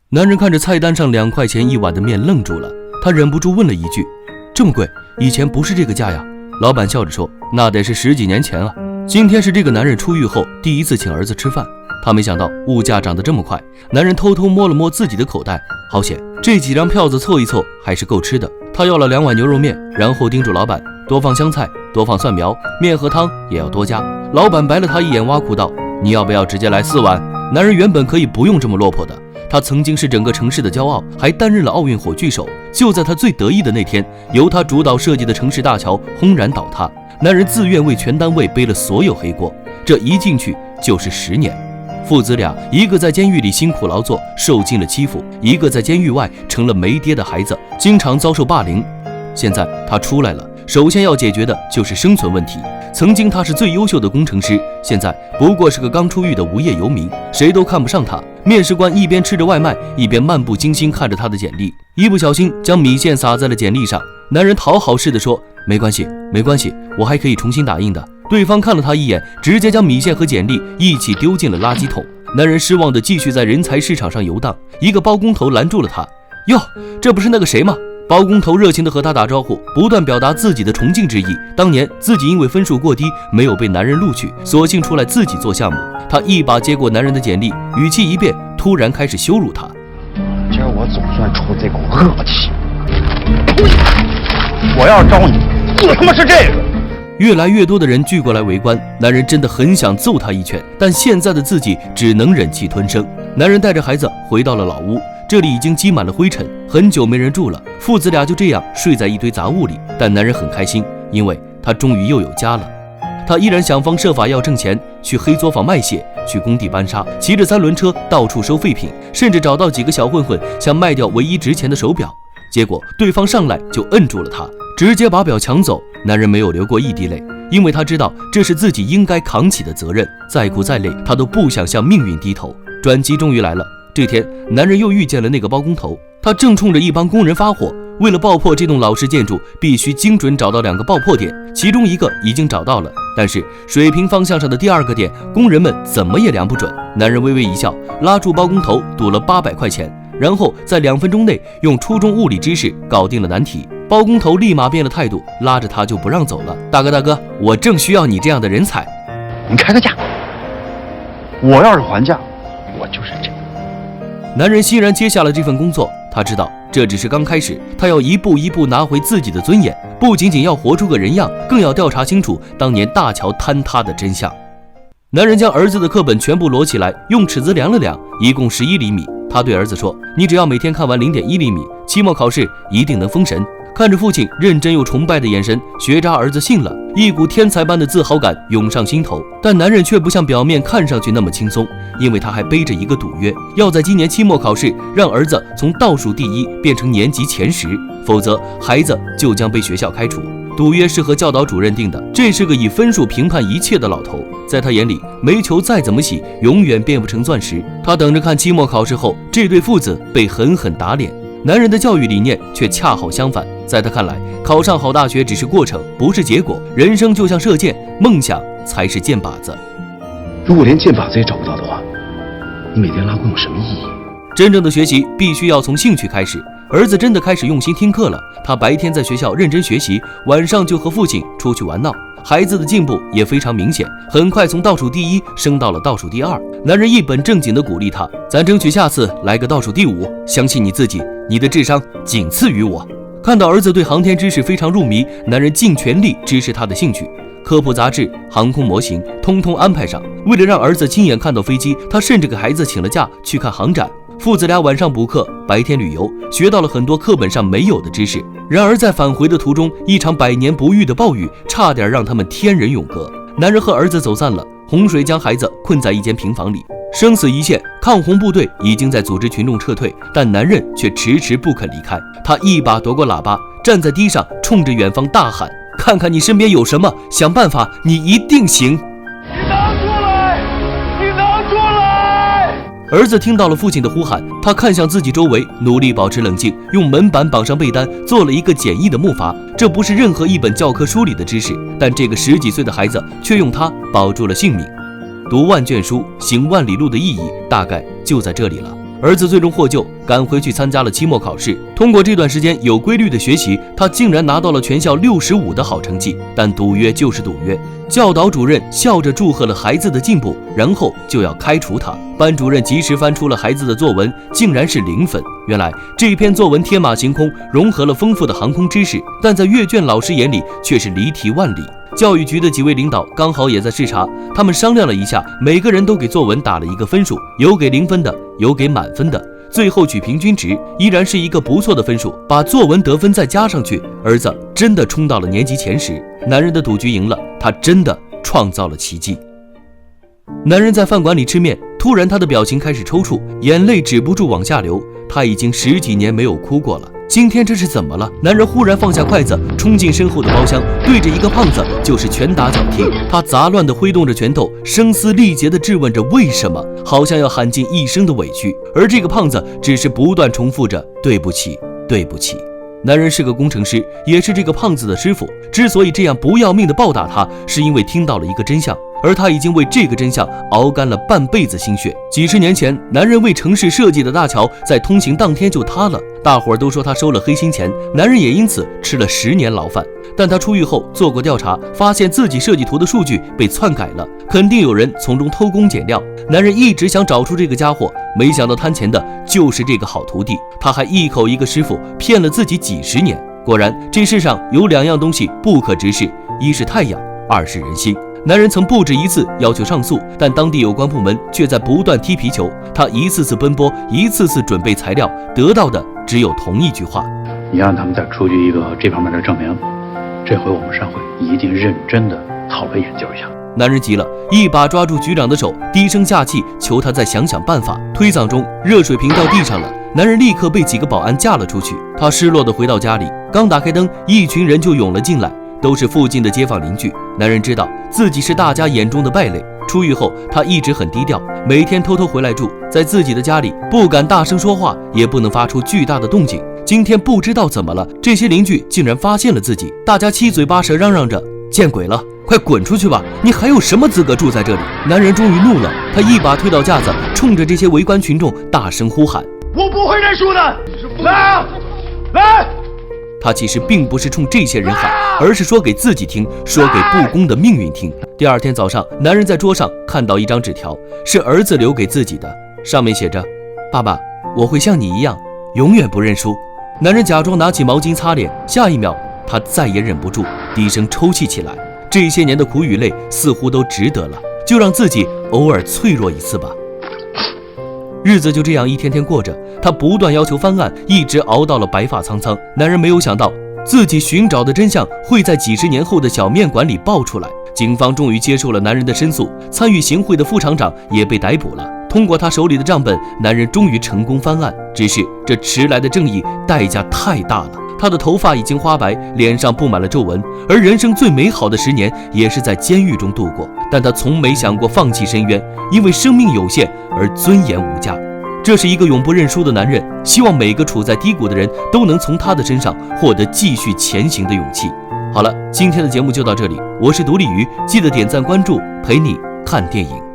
男人看着菜单上2块钱1碗的面愣住了，他忍不住问了一句：这么贵？以前不是这个价呀？老板笑着说：那得是10几年前啊。今天是这个男人出狱后第一次请儿子吃饭，他没想到物价涨得这么快。男人偷偷摸了摸自己的口袋，好险，这几张票子凑一凑还是够吃的。他要了2碗牛肉面，然后叮嘱老板多放香菜，多放蒜苗，面和汤也要多加。老板白了他一眼，挖苦道：你要不要直接来4碗？男人原本可以不用这么落魄的，他曾经是整个城市的骄傲，还担任了奥运火炬手。就在他最得意的那天，由他主导设计的城市大桥轰然倒塌，男人自愿为全单位背了所有黑锅，这一进去就是10年。父子俩，一个在监狱里辛苦劳作，受尽了欺负，一个在监狱外成了没爹的孩子，经常遭受霸凌。现在他出来了，首先要解决的就是生存问题。曾经他是最优秀的工程师，现在不过是个刚出狱的无业游民，谁都看不上他。面试官一边吃着外卖，一边漫不经心看着他的简历，一不小心将米线撒在了简历上。男人讨好似的说：没关系，没关系，我还可以重新打印的。对方看了他一眼，直接将米线和简历一起丢进了垃圾桶。男人失望地继续在人才市场上游荡，一个包工头拦住了他：哟，这不是那个谁吗？包工头热情地和他打招呼，不断表达自己的崇敬之意。当年自己因为分数过低，没有被男人录取，索性出来自己做项目。他一把接过男人的简历，语气一变，突然开始羞辱他：今儿我总算出这口恶气，我要招你，就他妈是这个。越来越多的人聚过来围观，男人真的很想揍他一拳，但现在的自己只能忍气吞声。男人带着孩子回到了老屋，这里已经积满了灰尘，很久没人住了。父子俩就这样睡在一堆杂物里，但男人很开心，因为他终于又有家了。他依然想方设法要挣钱，去黑作坊卖血，去工地搬沙，骑着3轮车到处收废品，甚至找到几个小混混想卖掉唯一值钱的手表。结果对方上来就摁住了他，直接把表抢走。男人没有流过一滴泪，因为他知道这是自己应该扛起的责任，再苦再累他都不想向命运低头。转机终于来了，这天男人又遇见了那个包工头，他正冲着一帮工人发火。为了爆破这栋老式建筑，必须精准找到2个爆破点，其中一个已经找到了，但是水平方向上的第2个点，工人们怎么也量不准。男人微微一笑，拉住包工头赌了800块钱，然后在2分钟内用初中物理知识搞定了难题。包工头立马变了态度，拉着他就不让走了。大哥，我正需要你这样的人才，你开个价，我要是还价，我就是这个。男人欣然接下了这份工作，他知道这只是刚开始，他要一步一步拿回自己的尊严，不仅仅要活出个人样，更要调查清楚当年大桥坍塌的真相。男人将儿子的课本全部摞起来，用尺子量了量，一共11厘米。他对儿子说：你只要每天看完0.1厘米，期末考试一定能封神。看着父亲认真又崇拜的眼神，学渣儿子信了，一股天才般的自豪感涌上心头。但男人却不像表面看上去那么轻松，因为他还背着一个赌约，要在今年期末考试让儿子从倒数第1变成年级前10，否则孩子就将被学校开除。赌约是和教导主任定的，这是个以分数评判一切的老头，在他眼里，煤球再怎么洗，永远变不成钻石。他等着看期末考试后，这对父子被狠狠打脸。男人的教育理念却恰好相反，在他看来，考上好大学只是过程，不是结果。人生就像射箭，梦想才是箭靶子。如果连箭靶子也找不到的话，你每天拉弓有什么意义？真正的学习必须要从兴趣开始。儿子真的开始用心听课了，他白天在学校认真学习，晚上就和父亲出去玩闹。孩子的进步也非常明显，很快从倒数第1升到了倒数第2。男人一本正经地鼓励他：咱争取下次来个倒数第5，相信你自己，你的智商仅次于我。看到儿子对航天知识非常入迷，男人尽全力支持他的兴趣，科普杂志、航空模型通通安排上。为了让儿子亲眼看到飞机，他甚至给孩子请了假去看航展。父子俩晚上补课，白天旅游，学到了很多课本上没有的知识。然而在返回的途中，一场100年不遇的暴雨差点让他们天人永隔。男人和儿子走散了，洪水将孩子困在一间平房里，生死一线。抗洪部队已经在组织群众撤退，但男人却迟迟不肯离开。他一把夺过喇叭，站在堤上，冲着远方大喊：看看你身边有什么，想办法，你一定行。儿子听到了父亲的呼喊，他看向自己周围，努力保持冷静，用门板绑上被单，做了一个简易的木筏。这不是任何一本教科书里的知识，但这个10几岁的孩子却用它保住了性命。读万卷书，行万里路的意义大概就在这里了。儿子最终获救，赶回去参加了期末考试。通过这段时间有规律的学习，他竟然拿到了全校65的好成绩。但赌约就是赌约，教导主任笑着祝贺了孩子的进步，然后就要开除他。班主任及时翻出了孩子的作文，竟然是0分。原来这篇作文天马行空，融合了丰富的航空知识，但在阅卷老师眼里却是离题万里。教育局的几位领导刚好也在视察，他们商量了一下，每个人都给作文打了一个分数，有给0分的，有给满分的，最后取平均值，依然是一个不错的分数。把作文得分再加上去，儿子真的冲到了年级前10。男人的赌局赢了，他真的创造了奇迹。男人在饭馆里吃面，突然他的表情开始抽搐，眼泪止不住往下流。他已经10几年没有哭过了，今天这是怎么了？男人忽然放下筷子，冲进身后的包厢，对着一个胖子就是拳打脚踢。他杂乱地挥动着拳头，声嘶力竭地质问着为什么，好像要喊尽一生的委屈。而这个胖子只是不断重复着对不起，对不起。男人是个工程师，也是这个胖子的师傅。之所以这样不要命地暴打他，是因为听到了一个真相，而他已经为这个真相熬干了半辈子心血。几十年前，男人为城市设计的大桥在通行当天就塌了，大伙儿都说他收了黑心钱，男人也因此吃了10年牢饭。但他出狱后做过调查，发现自己设计图的数据被篡改了，肯定有人从中偷工减料。男人一直想找出这个家伙，没想到贪钱的就是这个好徒弟，他还一口一个师傅骗了自己几10年。果然，这世上有2样东西不可直视，一是太阳，二是人心。男人曾不止一次要求上诉，但当地有关部门却在不断踢皮球。他一次次奔波，一次次准备材料，得到的只有同一句话：你让他们再出具一个这方面的证明，这回我们商会一定认真的讨论研究一下。男人急了，一把抓住局长的手，低声下气求他再想想办法。推搡中，热水瓶掉地上了，男人立刻被几个保安架了出去。他失落地回到家里，刚打开灯，一群人就涌了进来，都是附近的街坊邻居。男人知道自己是大家眼中的败类，出狱后他一直很低调，每天偷偷回来住，在自己的家里不敢大声说话，也不能发出巨大的动静。今天不知道怎么了，这些邻居竟然发现了自己，大家七嘴八舌嚷嚷着：见鬼了，快滚出去吧，你还有什么资格住在这里？男人终于怒了，他一把推倒架子，冲着这些围观群众大声呼喊：我不会认输的，来啊，来！他其实并不是冲这些人喊，而是说给自己听，说给不公的命运听。第二天早上，男人在桌上看到一张纸条，是儿子留给自己的，上面写着：爸爸，我会像你一样，永远不认输。男人假装拿起毛巾擦脸，下一秒他再也忍不住，低声抽泣起来。这些年的苦与累似乎都值得了，就让自己偶尔脆弱一次吧。日子就这样一天天过着，他不断要求翻案，一直熬到了白发苍苍。男人没有想到，自己寻找的真相会在几十年后的小面馆里爆出来。警方终于接受了男人的申诉，参与行贿的副厂长也被逮捕了。通过他手里的账本，男人终于成功翻案。只是这迟来的正义代价太大了，他的头发已经花白，脸上布满了皱纹，而人生最美好的10年也是在监狱中度过。但他从没想过放弃深渊，因为生命有限而尊严无价。这是一个永不认输的男人，希望每个处在低谷的人都能从他的身上获得继续前行的勇气。好了，今天的节目就到这里，我是独立鱼，记得点赞关注，陪你看电影。